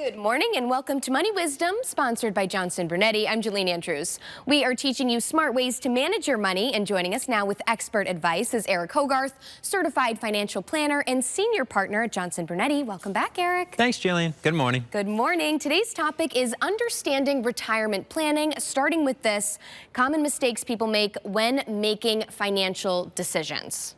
Good morning and welcome to Money Wisdom, sponsored by Johnson Brunetti. I'm Jalene Andrews. We are teaching you smart ways to manage your money, and joining us now with expert advice is Eric Hogarth, certified financial planner and senior partner at Johnson Brunetti. Welcome back, Eric. Thanks, Jalene. Good morning. Good morning. Today's topic is understanding retirement planning, starting with this: common mistakes people make when making financial decisions.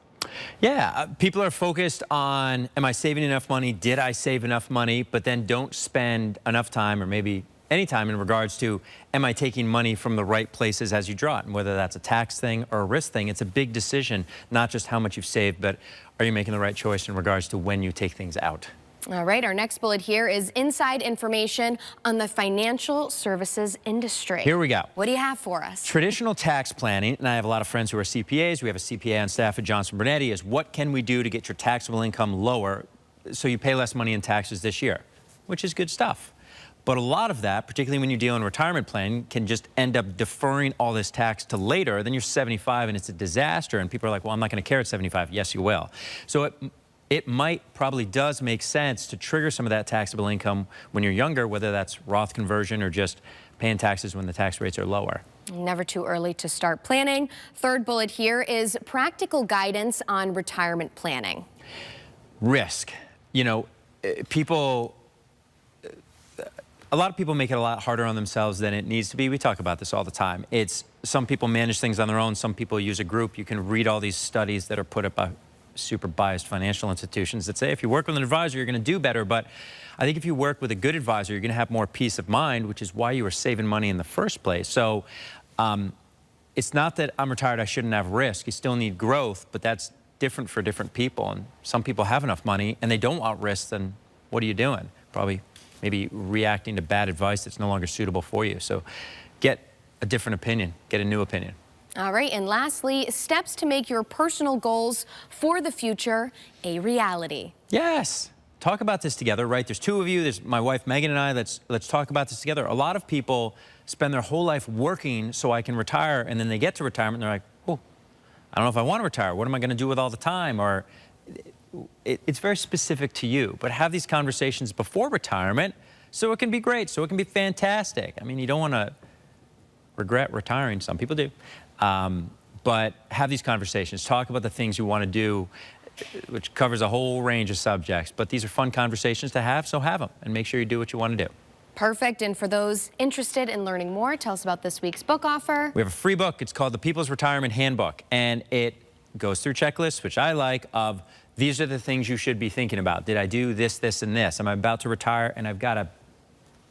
Yeah, people are focused on, am I saving enough money? Did I save enough money? But then don't spend enough time, or maybe any time, in regards to, am I taking money from the right places as you draw it? And whether that's a tax thing or a risk thing, it's a big decision, not just how much you've saved, but are you making the right choice in regards to when you take things out? All right, our next bullet here is inside information on the financial services industry. Here we go. What do you have for us? Traditional tax planning, and I have a lot of friends who are CPAs. We have a CPA on staff at Johnson Brunetti, is what can we do to get your taxable income lower so you pay less money in taxes this year, which is good stuff. But a lot of that, particularly when you deal in retirement planning, can just end up deferring all this tax to later. Then you're 75 and it's a disaster, and people are like, well, I'm not going to care at 75. Yes, you will. So it probably does make sense to trigger some of that taxable income when you're younger, whether that's Roth conversion or just paying taxes when the tax rates are lower. Never too early to start planning. Third bullet here is practical guidance on retirement planning. Risk. You know, a lot of people make it a lot harder on themselves than it needs to be. We talk about this all the time. Some people manage things on their own. Some people use a group. You can read all these studies that are put up by super biased financial institutions that say if you work with an advisor, you're going to do better. But I think if you work with a good advisor, you're going to have more peace of mind, which is why you were saving money in the first place. So it's not that I'm retired, I shouldn't have risk. You still need growth, but that's different for different people. And some people have enough money and they don't want risk, then what are you doing? Probably maybe reacting to bad advice that's no longer suitable for you. So get a different opinion, get a new opinion. All right, and lastly, steps to make your personal goals for the future a reality. Yes. Talk about this together, right? There's two of you. There's my wife, Megan, and I. Let's talk about this together. A lot of people spend their whole life working so I can retire, and then they get to retirement, and they're like, oh, I don't know if I want to retire. What am I going to do with all the time? Or it's very specific to you. But have these conversations before retirement so it can be great, so it can be fantastic. I mean, you don't want to regret retiring. Some people do. But have these conversations. Talk about the things you want to do, which covers a whole range of subjects. But these are fun conversations to have, so have them. And make sure you do what you want to do. Perfect. And for those interested in learning more, tell us about this week's book offer. We have a free book. It's called The People's Retirement Handbook. And it goes through checklists, which I like, of these are the things you should be thinking about. Did I do this, this, and this? Am I about to retire and I've got a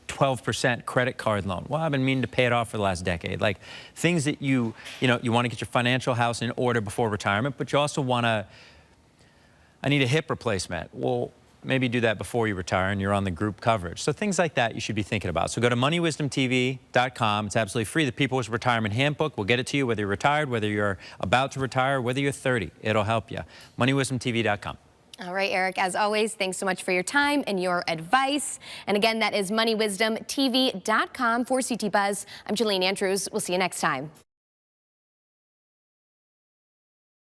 12% credit card loan? Well, I've been meaning to pay it off for the last decade. Like things that you want to get your financial house in order before retirement, but you also want to, I need a hip replacement. Well, maybe do that before you retire and you're on the group coverage. So things like that you should be thinking about. So go to moneywisdomtv.com. It's absolutely free. The People's Retirement Handbook will get it to you whether you're retired, whether you're about to retire, whether you're 30. It'll help you. moneywisdomtv.com. All right, Eric, as always, thanks so much for your time and your advice. And again, that is moneywisdomtv.com. For CT Buzz, I'm Jalene Andrews. We'll see you next time.